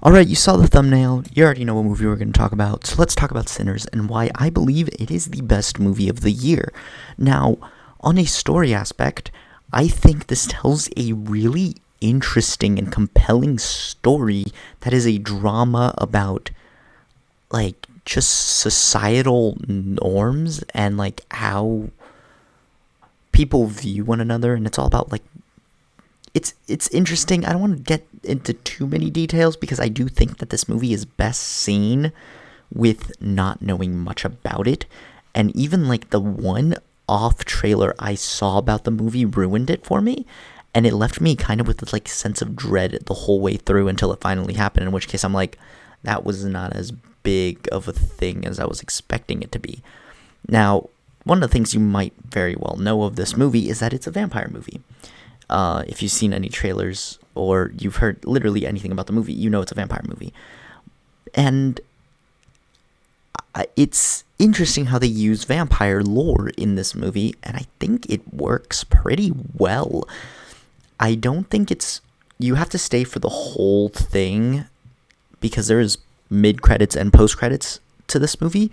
Alright, you saw the thumbnail. You already know what movie we're going to talk about. So let's talk about Sinners and why I believe it is the best movie of the year. Now, on a story aspect, I think this tells a really interesting and compelling story that is a drama about, like, just societal norms and, like, how people view one another. And it's all about, like, it's interesting. I don't want to get into too many details because I do think that this movie is best seen with not knowing much about it. And even like the one off trailer I saw about the movie ruined it for me. And it left me kind of with this like sense of dread the whole way through until it finally happened. In which case I'm like, that was not as big of a thing as I was expecting it to be. Now, one of the things you might very well know of this movie is that it's a vampire movie. If you've seen any trailers or you've heard literally anything about the movie, you know it's a vampire movie. And it's interesting how they use vampire lore in this movie, and I think it works pretty well. I don't think you have to stay for the whole thing because there is mid-credits and post-credits to this movie,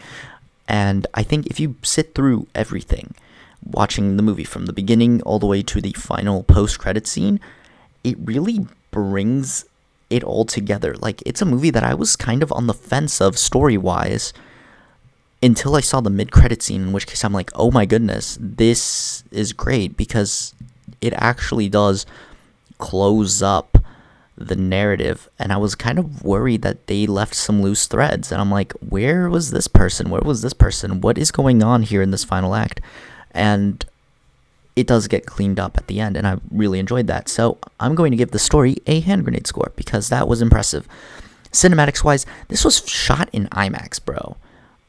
and I think if you sit through everything, watching the movie from the beginning all the way to the final post-credit scene, it really brings it all together. Like, it's a movie that I was kind of on the fence of story-wise until I saw the mid-credit scene, in which case I'm like, oh my goodness, this is great because it actually does close up the narrative. And I was kind of worried that they left some loose threads, and I'm like, where was this person? Where was this person? What is going on here in this final act? And it does get cleaned up at the end, and I really enjoyed that. So I'm going to give the story a hand grenade score because that was impressive. Cinematics-wise, this was shot in IMAX, bro,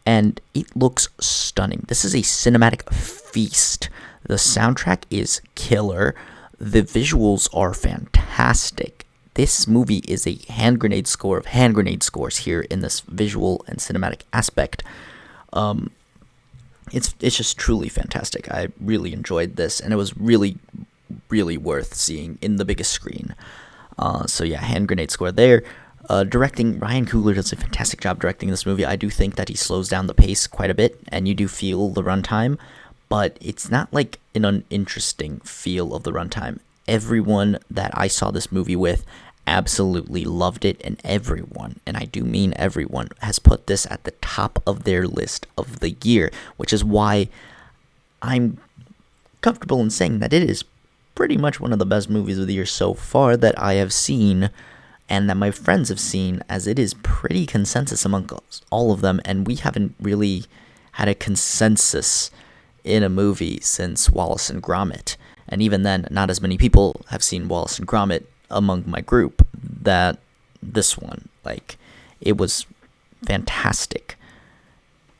and it looks stunning. This is a cinematic feast. The soundtrack is killer. The visuals are fantastic. This movie is a hand grenade score of hand grenade scores here in this visual and cinematic aspect. It's just truly fantastic. I really enjoyed this, and it was really, really worth seeing in the biggest screen. So yeah, hand grenade score there. Directing, Ryan Coogler does a fantastic job directing this movie. I do think that he slows down the pace quite a bit, and you do feel the runtime, but it's not like an uninteresting feel of the runtime. Everyone that I saw this movie with absolutely loved it, and everyone, and I do mean everyone, has put this at the top of their list of the year, which is why I'm comfortable in saying that it is pretty much one of the best movies of the year so far that I have seen, and that my friends have seen, as it is pretty consensus among all of them, and we haven't really had a consensus in a movie since Wallace and Gromit, and even then, not as many people have seen Wallace and Gromit among my group that this one. Like, it was fantastic,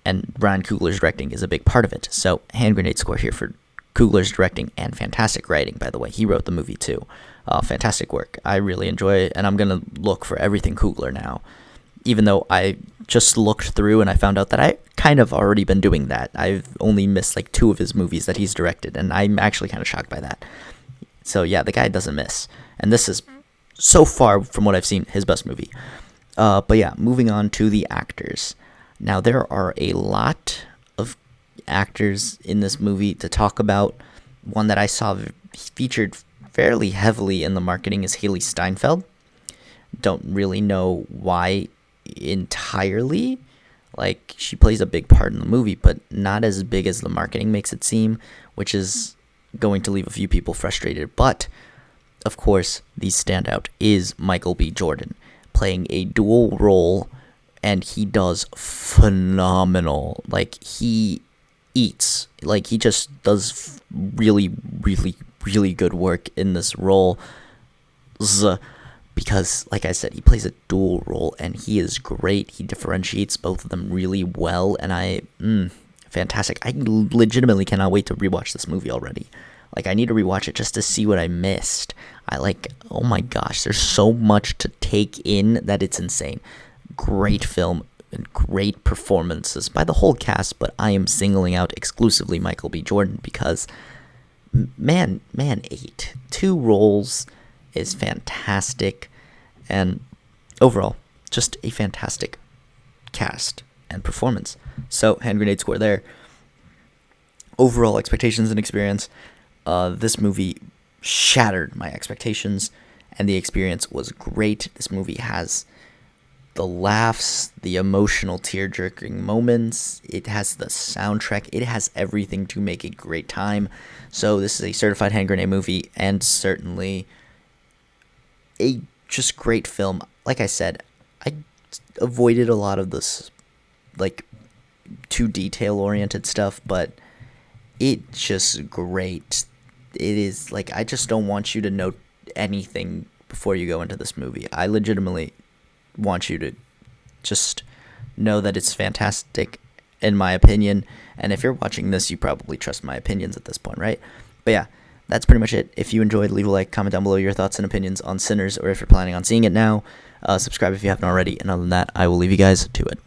and Ryan Coogler's directing is a big part of it. So hand grenade score here for Coogler's directing and fantastic writing, by the way. He wrote the movie too. Fantastic work. I really enjoy it, and I'm gonna look for everything Coogler now, even though I just looked through and I found out that I kind of already been doing that. I've only missed like 2 of his movies that he's directed, and I'm actually kind of shocked by that. So yeah, the guy doesn't miss. And this is, so far from what I've seen, his best movie. But yeah, moving on to the actors. Now, there are a lot of actors in this movie to talk about. One that I saw featured fairly heavily in the marketing is Haley Steinfeld. Don't really know why entirely. Like, she plays a big part in the movie, but not as big as the marketing makes it seem, which is going to leave a few people frustrated. But of course, the standout is Michael B. Jordan, playing a dual role, and he does phenomenal. Like, he eats. Like, he just does really, really, really good work in this role. Because, like I said, he plays a dual role, and he is great. He differentiates both of them really well, and fantastic. I legitimately cannot wait to rewatch this movie already. Like, I need to rewatch it just to see what I missed. Oh my gosh, there's so much to take in that it's insane. Great film and great performances by the whole cast, but I am singling out exclusively Michael B. Jordan because, man, 8. 2 roles is fantastic, and overall, just a fantastic cast and performance. So, hand grenade score there. Overall expectations and experience, this movie shattered my expectations, and the experience was great. This movie has the laughs, the emotional tear-jerking moments. It has the soundtrack. It has everything to make a great time. So this is a certified hand grenade movie, and certainly a just great film. Like I said, I avoided a lot of this, like, too detail-oriented stuff, but it's just great. It is, like, I just don't want you to know anything before you go into this movie. I legitimately want you to just know that it's fantastic, in my opinion. And if you're watching this, you probably trust my opinions at this point, right? But yeah, that's pretty much it. If you enjoyed, leave a like, comment down below your thoughts and opinions on Sinners, or if you're planning on seeing it now, subscribe if you haven't already. And other than that, I will leave you guys to it.